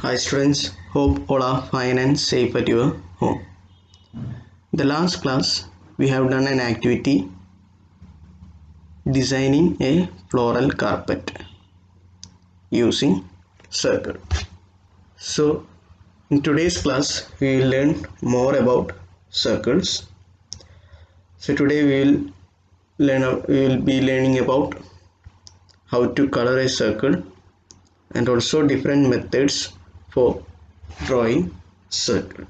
Hi students, hope all are fine and safe at your home. The last class we have done an activity designing a floral carpet using circle. So in today's class we will learn more about circles. So today we will be learning about how to color a circle and also different methods for drawing circle.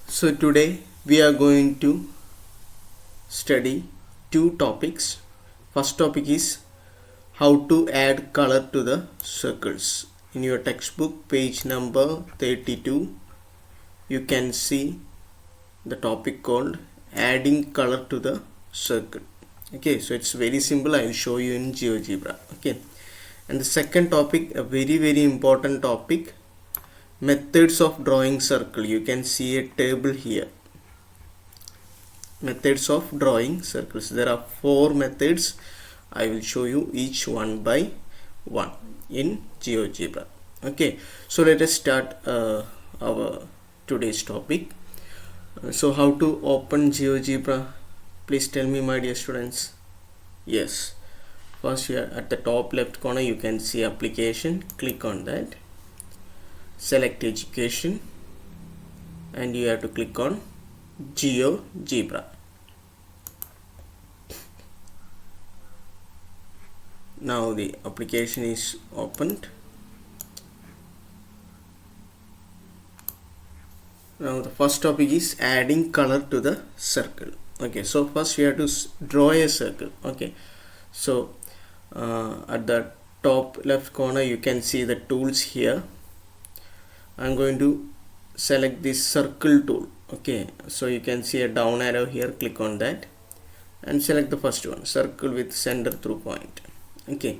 So today we are going to study two topics. First topic is how to add color to the circles. In your textbook page number 32 you can see the topic called adding color to the circle. Okay, so it's very simple. I will show you in GeoGebra. Okay, and the second topic, a very important topic, methods of drawing circle. You can see a table here. Methods of drawing circles. There are 4 methods. I will show you each one by one in GeoGebra. Okay, so let us start our today's topic. So how to open GeoGebra? Please tell me, my dear students. Yes, first here at the top left corner you can see application. Click on that, select education, and you have to click on GeoGebra. Now the application is opened. Now the first topic is adding color to the circle. Okay, so first we have to draw a circle. Okay, so at the top left corner you can see the tools here. I'm going to select this circle tool. Okay, so you can see a down arrow here. Click on that and select the first one, circle with center through point. Okay,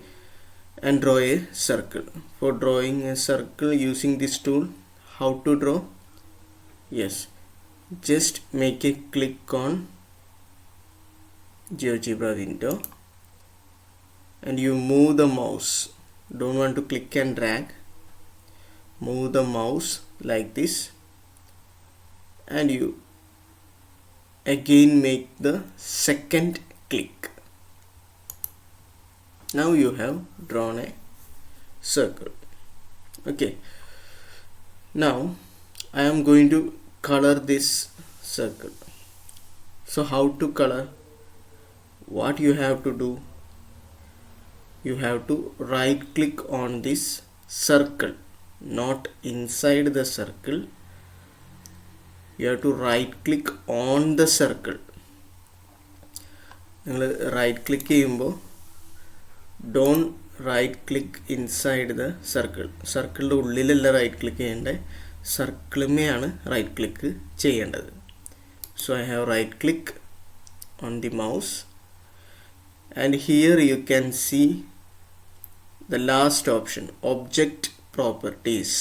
and draw a circle. For drawing a circle using this tool, how to draw? Yes, just make a click on GeoGebra window and you move the mouse. Don't want to click and drag. Move the mouse like this and you again make the second click. Now you have drawn a circle. Okay, now I am going to color this circle. So how to color? What you have to do? You have to right click on this circle, not inside the circle. You have to right click on the circle. Right click ചെയ്യുമ്പോൾ don't right click inside the circle. സർക്കിളിൻ്റെ ഉള്ളിലല്ല right click ചെയ്യേണ്ടത്, സർക്കിളിന്മേലാണ് right click ചെയ്യേണ്ടത്. So I have right click on the mouse and here you can see the last option, object properties.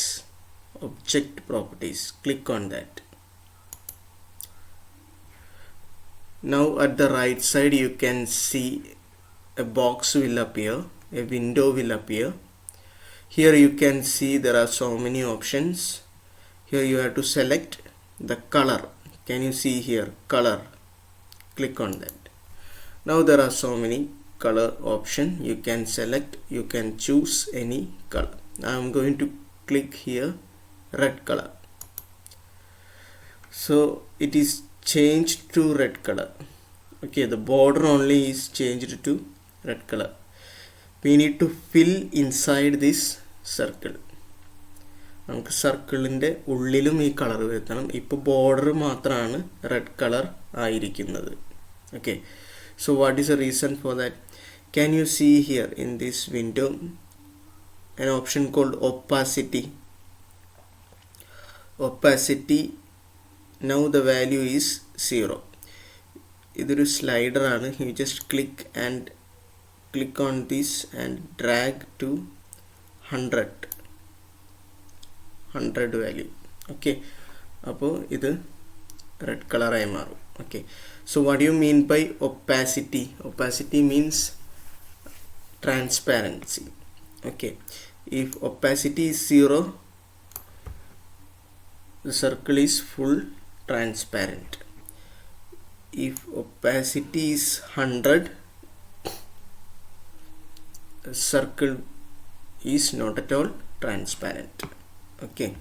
Click on that. Now at the right side you can see a box will appear, a window will appear. Here you can see there are so many options. Here you have to select the color. Can you see here, color? Click on that. Now there are so many color option. You can select, you can choose any color. I am going to click here red color. So it is changed to red color. Okay, the border only is changed to red color. We need to fill inside this circle. നമുക്ക് സർക്കിളിൻ്റെ ഉള്ളിലും ഈ colour വരുത്തണം. ഇപ്പോൾ border മാത്രമാണ് red colour ആയിരിക്കുന്നത്. Okay, so what is the reason for that? Can you see here in this window an option called opacity? Now the value is 0. ഇതൊരു slider ആണ്. You just click on this and drag to 100 value. Okay, അപ്പോൾ ഇത് red കളറായി മാറും. Okay, so what do you mean by opacity? Opacity means transparency. Okay, if opacity is 0 the circle is full transparent. If opacity is 100, the circle is not at all transparent. Okay,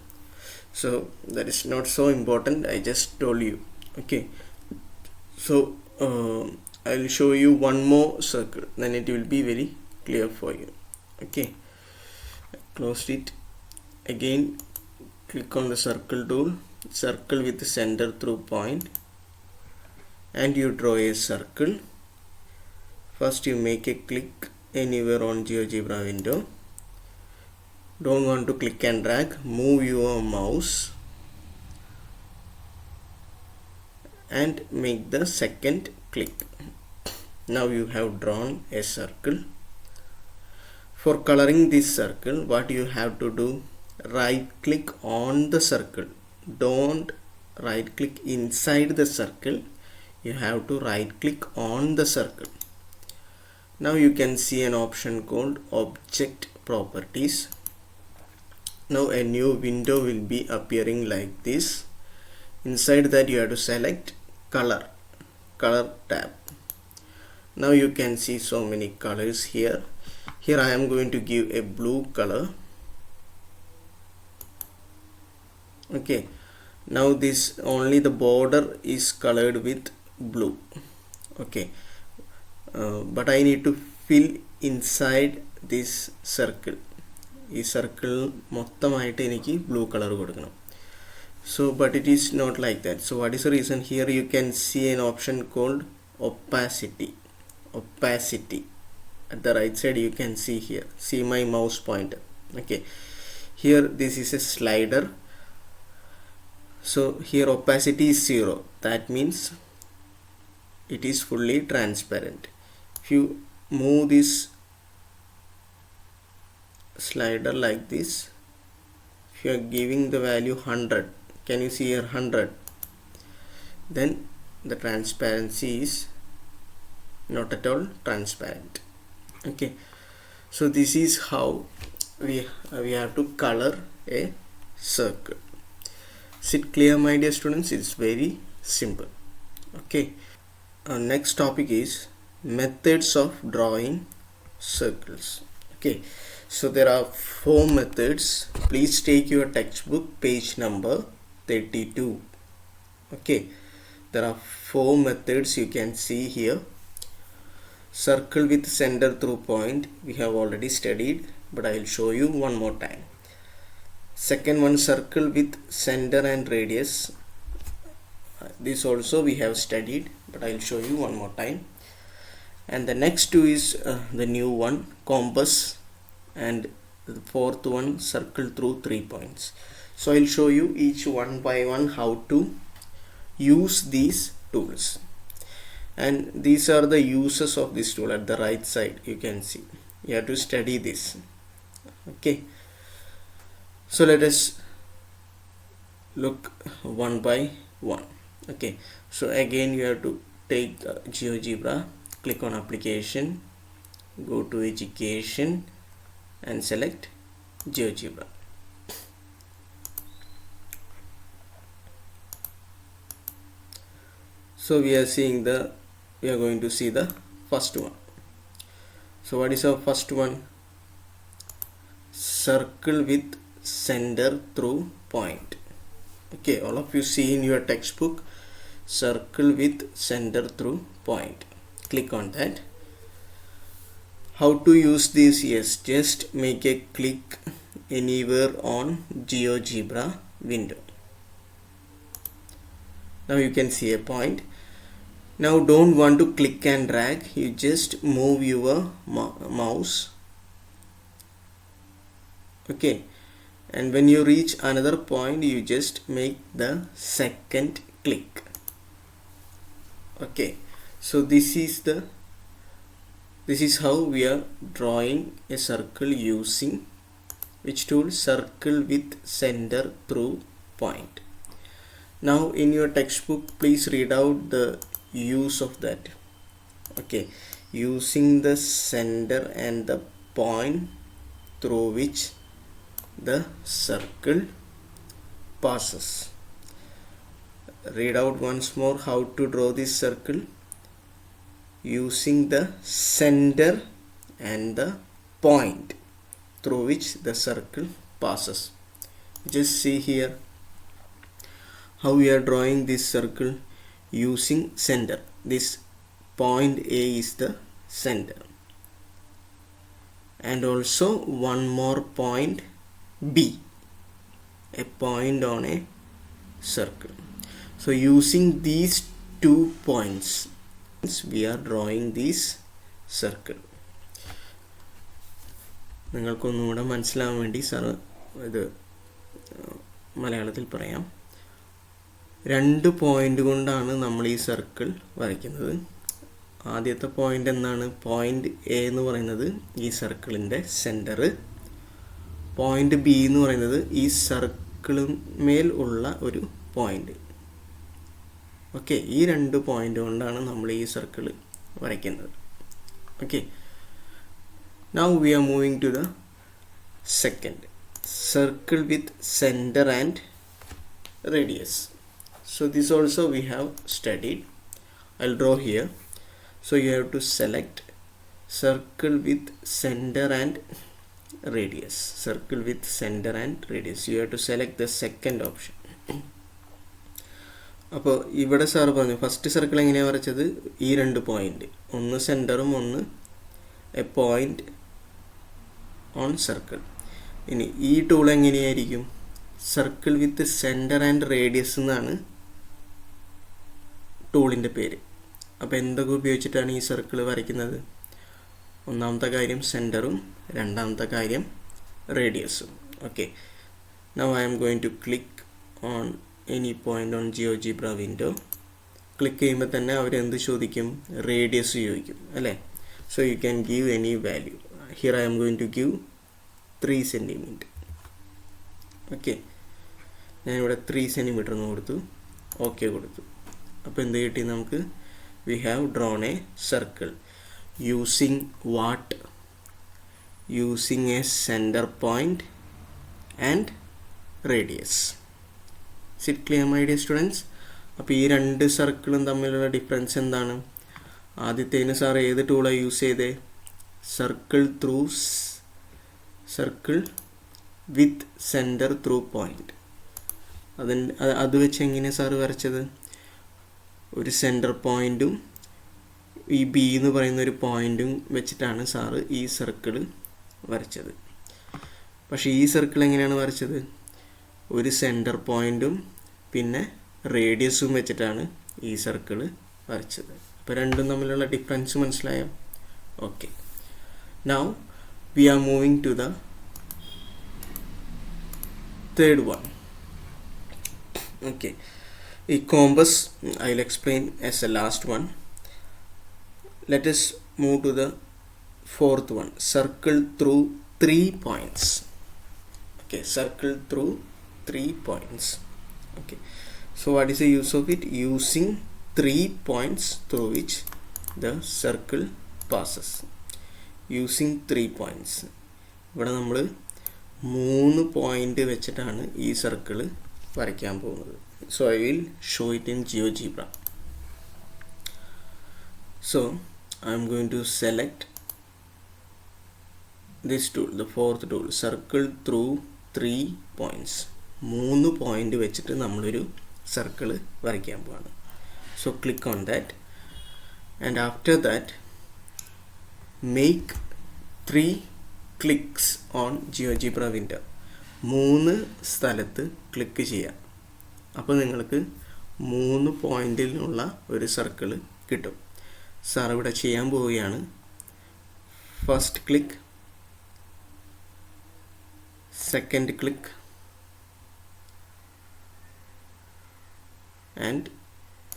so that is not so important, I just told you. Okay, so I'll show you one more circle, then it will be very clear for you. Okay, I closed it. Again, click on the circle tool, circle with the center through point, and you draw a circle. First you make a click anywhere on GeoGebra window. Don't want to click and drag, move your mouse and make the second click. Now you have drawn a circle. For coloring this circle, what you have to do, right click on the circle. Don't right click inside the circle, you have to right click on the circle. Now you can see an option called object properties. Now a new window will be appearing like this. Inside that you have to select color tab. Now you can see so many colors here. Here I am going to give a blue color. Okay, now this only the border is colored with blue. Okay, but I need to fill inside this circle. ഈ circle മൊത്തമായിട്ട് എനിക്ക് blue colour കൊടുക്കണം. So but it is not like that. So what is the reason? Here you can see an option called opacity. At the right side you can see here, see my mouse pointer. Okay, here this is a slider. So here opacity is 0, that means it is fully transparent. If you move this slider like this, if you are giving the value 100, can you see here 100, then the transparency is not at all transparent. Okay, so this is how we have to color a circle. Is it clear, my dear students? It's very simple. Okay, our next topic is methods of drawing circles. Okay, so there are 4 methods. Please take your textbook page number 32. Okay, there are 4 methods you can see here. Circle with center through point we have already studied, but I will show you one more time. Second one, circle with center and radius. This also we have studied, but I will show you one more time. And the next two is the new one, compass, and the fourth one, circle through 3 points. So I will show you each one by one how to use these tools, and these are the uses of this tool. At the right side you can see, you have to study this. Okay, so let us look one by one. Okay, so again you have to take GeoGebra, click on application, go to education and select GeoGebra. So we are going to see the first one. So what is our first one? Circle with center through point. Okay, all of you see in your textbook, circle with center through point. Click on that. How to use this? Yes, just make a click anywhere on GeoGebra window. Now you can see a point. Now don't want to click and drag, you just move your mouse. Okay, and when you reach another point you just make the second click. Okay, so this is how we are drawing a circle using which tool? Circle with center through point. Now in your textbook please read out the use of that. Okay, using the center and the point through which the circle passes. Read out once more how to draw this circle using the center and the point through which the circle passes. Just see here how we are drawing this circle using center. This point A is the center, and also one more point B, a point on a circle. So using these 2 points we are drawing this circle. നിങ്ങൾക്കൊന്നുകൂടെ മനസ്സിലാവാൻ വേണ്ടി sir ഇത് മലയാളത്തിൽ പറയാം. 2 point കൊണ്ടാണ് നമ്മൾ ഈ circle വരയ്ക്കുന്നത്. ആദ്യത്തെ പോയിന്റ് എന്താണ്? പോയിന്റ് എ എന്ന് പറയുന്നത് ഈ സർക്കിളിൻ്റെ സെൻറ്റർ. പോയിന്റ് ബി എന്ന് പറയുന്നത് ഈ സർക്കിളിന്മേൽ ഉള്ള ഒരു പോയിന്റ്. ഓക്കെ, ഈ 2 പോയിന്റ് കൊണ്ടാണ് നമ്മൾ ഈ സർക്കിൾ വരയ്ക്കുന്നത്. Okay, now we are moving to the second circle with center and radius. So this also we have studied. I'll draw here. So you have to select circle with center and radius. Circle with center and radius. You have to select the second option. അപ്പോൾ ഇവിടെ sir പറഞ്ഞു first circle എങ്ങനെയാണ് വരച്ചത്? ഈ 2 point, ഒന്ന് സെൻറ്ററും ഒന്ന് A point on circle. ഇനി ഈ ടൂൾ എങ്ങനെയായിരിക്കും? Circle with centre and radius എന്നാണ് ടൂളിൻ്റെ പേര്. അപ്പോൾ എന്തൊക്കെ ഉപയോഗിച്ചിട്ടാണ് ഈ സർക്കിൾ വരയ്ക്കുന്നത്? ഒന്നാമത്തെ കാര്യം സെൻറ്ററും, രണ്ടാമത്തെ കാര്യം റേഡിയസും. Okay, now I am going to click on any point on GeoGebra window. Click ചെയ്യുമ്പോൾ തന്നെ അവരെന്ത് ചോദിക്കും? റേഡിയസ് ചോദിക്കും അല്ലേ? So you can give any value. Here I am going to give 3 cm. Okay, ഞാനിവിടെ 3 cm എന്ന് കൊടുത്തു, ഓക്കെ കൊടുത്തു. അപ്പോൾ എന്ത് കിട്ടി നമുക്ക്? We have drawn a circle using what? Using a center point and radius. Is it clear my dear students? അപ്പോൾ ഈ 2 സർക്കിളും തമ്മിലുള്ള ഡിഫറൻസ് എന്താണ്? ആദ്യത്തേന് സാർ ഏത് ടൂളാണ് യൂസ് ചെയ്തേ? Circle with centre through point. അത് വെച്ച് എങ്ങനെ സാറ് വരച്ചത്? ഒരു സെൻറ്റർ പോയിൻറ്റും ഈ ബി എന്ന് പറയുന്ന ഒരു പോയിൻറ്റും വെച്ചിട്ടാണ് സാറ് ഈ സർക്കിൾ വരച്ചത്. പക്ഷേ ഈ സർക്കിൾ എങ്ങനെയാണ് വരച്ചത്? ഒരു സെൻറ്റർ പോയിൻറ്റും പിന്നെ റേഡിയസും വെച്ചിട്ടാണ് ഈ സർക്കിൾ വരച്ചത്. അപ്പോൾ രണ്ടും തമ്മിലുള്ള ഡിഫറൻസ് മനസ്സിലായോ? Okay, now we are moving to the third one. Okay, a compass I'll explain as the last one. Let us move to the fourth one. Circle through 3 points. Okay, circle through 3 points. Okay, so what is the use of it? Using 3 points through which the circle passes. Using 3 points. ഇവിടെ നമ്മൾ 3 point വെച്ചിട്ടാണ് ഈ circle വരയ്ക്കാൻ പോകുന്നത്. So I will show it in GeoGebra. So I am going to select this tool, the fourth tool, circle through 3 points. 3 point വെച്ചിട്ട് നമ്മളൊരു circle വരയ്ക്കാൻ പോവാണ്. So click on that, and after that make 3 clicks on GeoGebra window. 3 സ്ഥലത്ത് click ചെയ്യാം. അപ്പോൾ നിങ്ങൾക്ക് 3 പോയിന്റിലുള്ള ഒരു circle കിട്ടും. സാർ ഇവിടെ ചെയ്യാൻ പോവുകയാണ്. First click, second click and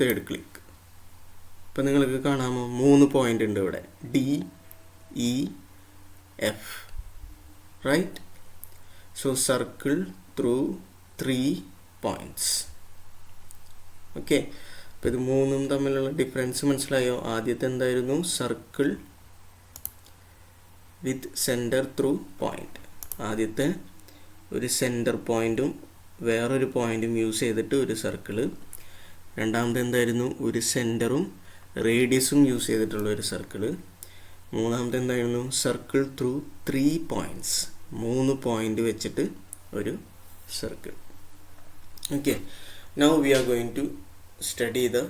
third click. ഇപ്പം നിങ്ങൾക്ക് കാണാമോ 3 പോയിന്റ് ഉണ്ട് ഇവിടെ, DEF, right? So circle through 3 points. Okay, അപ്പോൾ ഇത് 3ഉം തമ്മിലുള്ള ഡിഫറൻസ് മനസ്സിലായോ? ആദ്യത്തെ എന്തായിരുന്നു? Circle with centre through point. ആദ്യത്തെ ഒരു സെൻറ്റർ പോയിന്റും വേറൊരു പോയിൻറ്റും യൂസ് ചെയ്തിട്ട് ഒരു സർക്കിള്. രണ്ടാമത്തെ എന്തായിരുന്നു, ഒരു സെൻറ്ററും റേഡിയസും യൂസ് ചെയ്തിട്ടുള്ള ഒരു സർക്കിള്. മൂന്നാമത്തെ എന്തായിരുന്നു, സർക്കിൾ ത്രൂ 3 points, 3 പോയിൻ്റ് വെച്ചിട്ട് ഒരു circle. Okay, now we are going to study the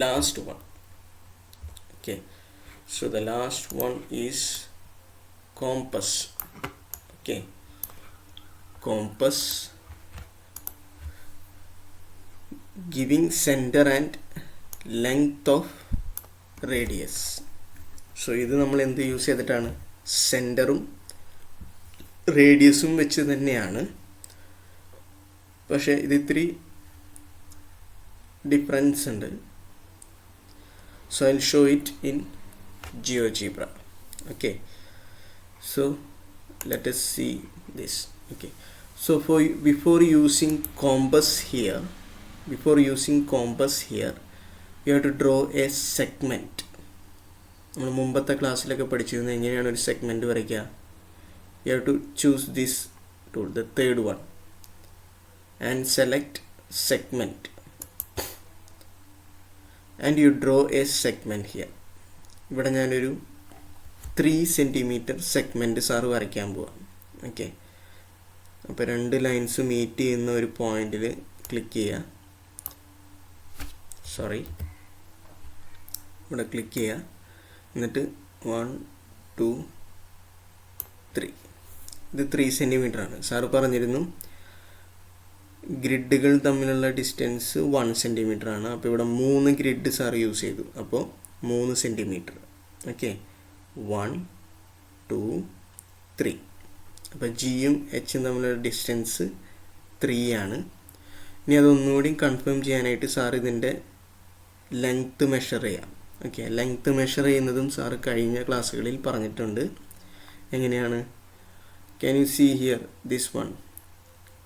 last one. Okay, so the last one is compass. Okay, compass giving center and length of radius. So ഇത് നമ്മൾ എന്ത് use ചെയ്തിട്ടാണ്, സെൻറ്ററും റേഡിയസും വെച്ച് തന്നെയാണ്. പക്ഷേ ഇത് ഇത്തിരി ഡിഫറൻസ് ഉണ്ട്. So I'll show it in GeoGebra. Okay, so let us see this. Okay, so before using compass here, you have to draw a segment. നമ്മൾ മുമ്പത്തെ ക്ലാസ്സിലൊക്കെ പഠിച്ചിരുന്നത് എങ്ങനെയാണ് ഒരു സെഗ്മെൻറ്റ് വരയ്ക്കുക. You have to choose this tool, the third one, and select segment, and you draw a segment here. ഇവിടെ ഞാനൊരു 3 cm segment sir വരയ്ക്കാൻ പോവാം. ഓക്കെ, അപ്പോൾ 2 ലൈൻസ് മീറ്റ് ചെയ്യുന്ന ഒരു പോയിന്റിൽ ക്ലിക്ക് ചെയ്യുക. ഇവിടെ ക്ലിക്ക് ചെയ്യുക. എന്നിട്ട് 1 2 3, ഇത് 3 cm ആണ്. സാറ് പറഞ്ഞിരുന്നു ഗ്രിഡുകൾ തമ്മിലുള്ള ഡിസ്റ്റൻസ് 1 cm ആണ്. അപ്പോൾ ഇവിടെ 3 ഗ്രിഡ് സാർ യൂസ് ചെയ്തു, അപ്പോൾ 3 cm. ഓക്കെ, 1 2 3. അപ്പോൾ ജിയും എച്ചും തമ്മിലുള്ള ഡിസ്റ്റൻസ് 3 ആണ്. ഇനി അതൊന്നുകൂടി കൺഫേം ചെയ്യാനായിട്ട് സാർ ഇതിൻ്റെ ലെങ്ത്ത് മെഷർ ചെയ്യാം. ഓക്കെ, ലെങ്ത്ത് മെഷർ ചെയ്യുന്നതും സാർ കഴിഞ്ഞ ക്ലാസ്സുകളിൽ പറഞ്ഞിട്ടുണ്ട്. എങ്ങനെയാണ്, can you see here this one?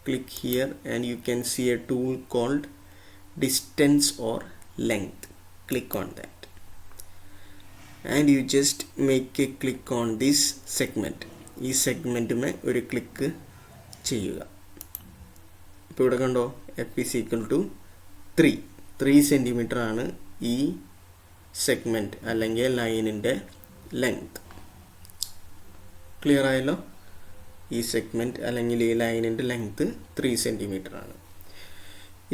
Click here and you can see a tool called distance or length. Click on that and you just make a click on this segment. ഈ സെഗ്മെൻറ്റുമേ ഒരു click ചെയ്യുക. ഇപ്പോൾ ഇവിടെ കണ്ടോ, F is equal to 3 cm ആണ് ഈ segment അല്ലെങ്കിൽ ലൈനിൻ്റെ ലെങ്ത്. ക്ലിയർ ആയല്ലോ? ഈ സെഗ്മെൻറ്റ് അല്ലെങ്കിൽ ഈ ലൈനിൻ്റെ ലെങ്ത്ത് 3 cm ആണ്.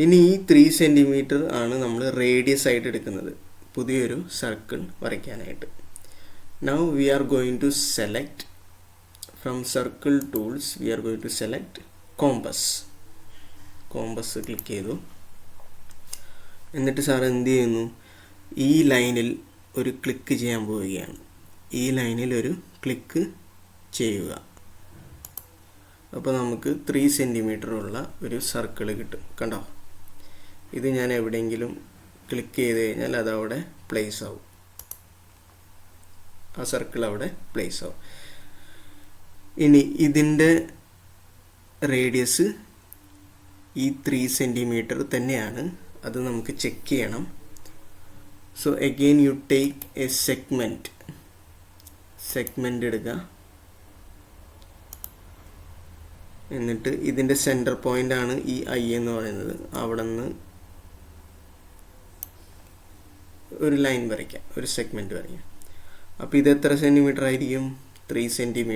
ഇനി ഈ 3 cm ആണ് നമ്മൾ റേഡിയസ് ആയിട്ട് എടുക്കുന്നത് പുതിയൊരു സർക്കിൾ വരയ്ക്കാനായിട്ട്. Now we are going to select from circle tools, we are going to select compass click ചെയ്തു. എന്നിട്ട് സാർ എന്ത് ചെയ്യുന്നു, ഈ ലൈനിൽ ഒരു ക്ലിക്ക് ചെയ്യാൻ പോവുകയാണ്. ഈ ലൈനിൽ ഒരു ക്ലിക്ക് ചെയ്യുക. അപ്പോൾ നമുക്ക് 3 cm ഉള്ള ഒരു സർക്കിൾ കിട്ടും. കണ്ടോ, ഇത് ഞാൻ എവിടെയെങ്കിലും ക്ലിക്ക് ചെയ്ത് കഴിഞ്ഞാൽ അതവിടെ പ്ലേസ് ആവും. ആ സർക്കിൾ അവിടെ പ്ലേസ് ആവും. ഇനി ഇതിൻ്റെ റേഡിയസ് ഈ 3 cm തന്നെയാണ്. അത് നമുക്ക് ചെക്ക് ചെയ്യണം. So again you take A segment എടുക്കുക. എന്നിട്ട് ഇതിൻ്റെ സെൻറ്റർ പോയിൻ്റ് ആണ് ഈ ഐ എന്ന് പറയുന്നത്. അവിടെ നിന്ന് ഒരു ലൈൻ വരയ്ക്കാം, ഒരു സെഗ്മെൻറ്റ് വരയ്ക്കാം. അപ്പോൾ ഇത് എത്ര സെൻറ്റിമീറ്റർ ആയിരിക്കും? 3 cm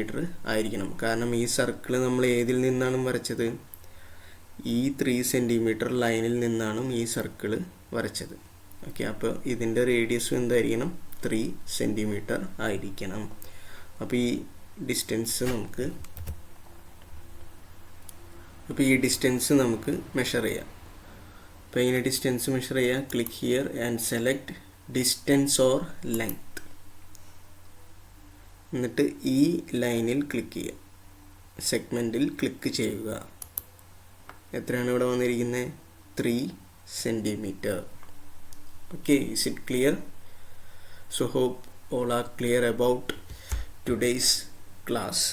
ആയിരിക്കണം. കാരണം ഈ സർക്കിൾ നമ്മൾ ഏതിൽ നിന്നാണ് വരച്ചത്? ഈ 3 cm ലൈനിൽ നിന്നാണ് ഈ സർക്കിൾ വരച്ചത്. ഓക്കെ, അപ്പോൾ ഇതിൻ്റെ റേഡിയസും എന്തായിരിക്കണം? 3 cm ആയിരിക്കണം. അപ്പോൾ ഈ ഡിസ്റ്റൻസ് നമുക്ക് മെഷർ ചെയ്യാം. അപ്പോൾ ഇങ്ങനെ ഡിസ്റ്റൻസ് മെഷർ ചെയ്യുക. Click here and select distance or length. എന്നിട്ട് ഈ ലൈനിൽ ക്ലിക്ക് ചെയ്യുക, സെഗ്മെൻറ്റിൽ ക്ലിക്ക് ചെയ്യുക. എത്രയാണ് ഇവിടെ വന്നിരിക്കുന്നത്? 3 cm. Okay, is it clear? So hope all are clear about today's class.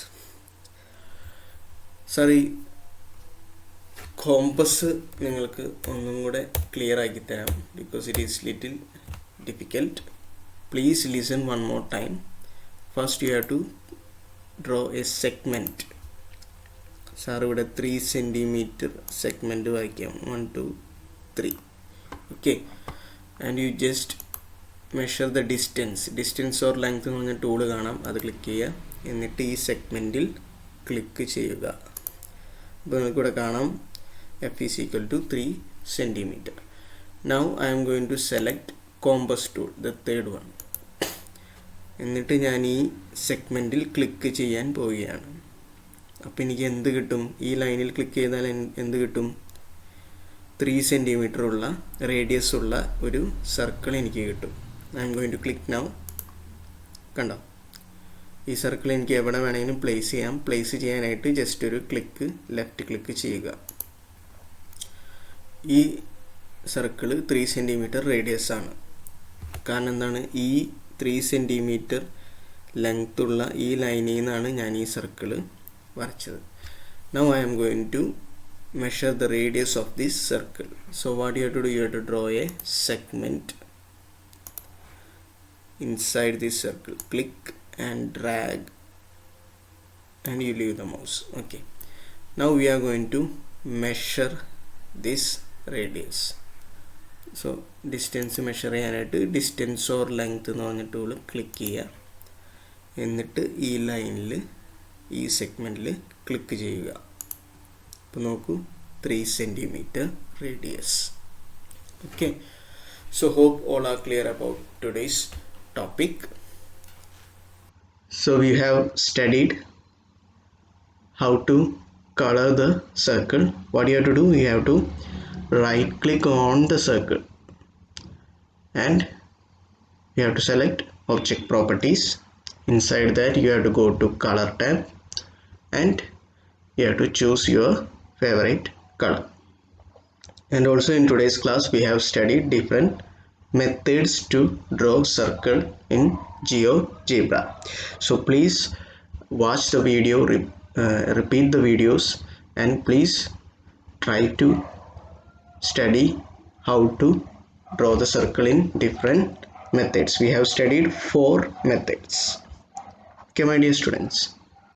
Sorry, compass നിങ്ങൾക്ക് ഒന്നും കൂടെ ക്ലിയർ ആക്കി തരാം, because it is little difficult. Please listen one more time. First you have to draw a segment. Sir ഇവിടെ 3 centimetre segment വരയ്ക്കാം. 1 2 3. Okay, and you just measure the distance or length എന്ന് പറഞ്ഞ tool കാണാം, അത് click ചെയ്യുക. എന്നിട്ട് ഈ സെഗ്മെൻറ്റിൽ click ചെയ്യുക. അപ്പോൾ നിങ്ങൾക്കിവിടെ കാണാം F is equal to 3 centimeter. Now I am going to select compass tool, the third one. എന്നിട്ട് ഞാൻ ഈ സെഗ്മെൻറ്റിൽ ക്ലിക്ക് ചെയ്യാൻ പോവുകയാണ്. അപ്പോൾ എനിക്ക് എന്ത് കിട്ടും? ഈ ലൈനിൽ ക്ലിക്ക് ചെയ്താൽ എന്ത് കിട്ടും? 3 സെൻറ്റിമീറ്റർ ഉള്ള റേഡിയസ് ഉള്ള ഒരു സർക്കിൾ എനിക്ക് കിട്ടും. I am going to click now. കണ്ടോ, ഈ സർക്കിൾ എനിക്ക് എവിടെ വേണമെങ്കിലും പ്ലേസ് ചെയ്യാം. പ്ലേസ് ചെയ്യാനായിട്ട് ജസ്റ്റ് ഒരു ക്ലിക്ക്, ലെഫ്റ്റ് ക്ലിക്ക് ചെയ്യുക. ഈ സർക്കിൾ 3 സെൻറ്റിമീറ്റർ റേഡിയസ് ആണ്. കാരണം എന്താണ്? ഈ 3 സെൻറ്റിമീറ്റർ ലെങ്ത് ഉള്ള ഈ ലൈനിൽ നിന്നാണ് ഞാൻ ഈ സർക്കിൾ വരച്ചത്. Now I am going to measure the radius of this circle. So what you have to do, you have to draw a segment inside this circle. Click and drag and you leave the mouse. Okay, now we are going to measure this radius. So distance measure ചെയ്യാനായിട്ട് distance or length എന്ന് പറഞ്ഞ tool click ചെയ്യുക. എന്നിട്ട് ഈ ലൈനിൽ ഈ സെഗ്മെൻറ്റിൽ click ചെയ്യുക. അപ്പോൾ നോക്കൂ, 3 centimetre radius. Okay, so hope all are clear about today's topic. So we have studied how to color the circle. What you have to do, you have to right click on the circle and you have to select object properties. Inside that you have to go to color tab and you have to choose your favorite color. And also in today's class we have studied different methods to draw circle in GeoGebra. So please watch the video, repeat the videos, and please try to study how to draw the circle in different methods. We have studied 4 methods. Okay, my dear students.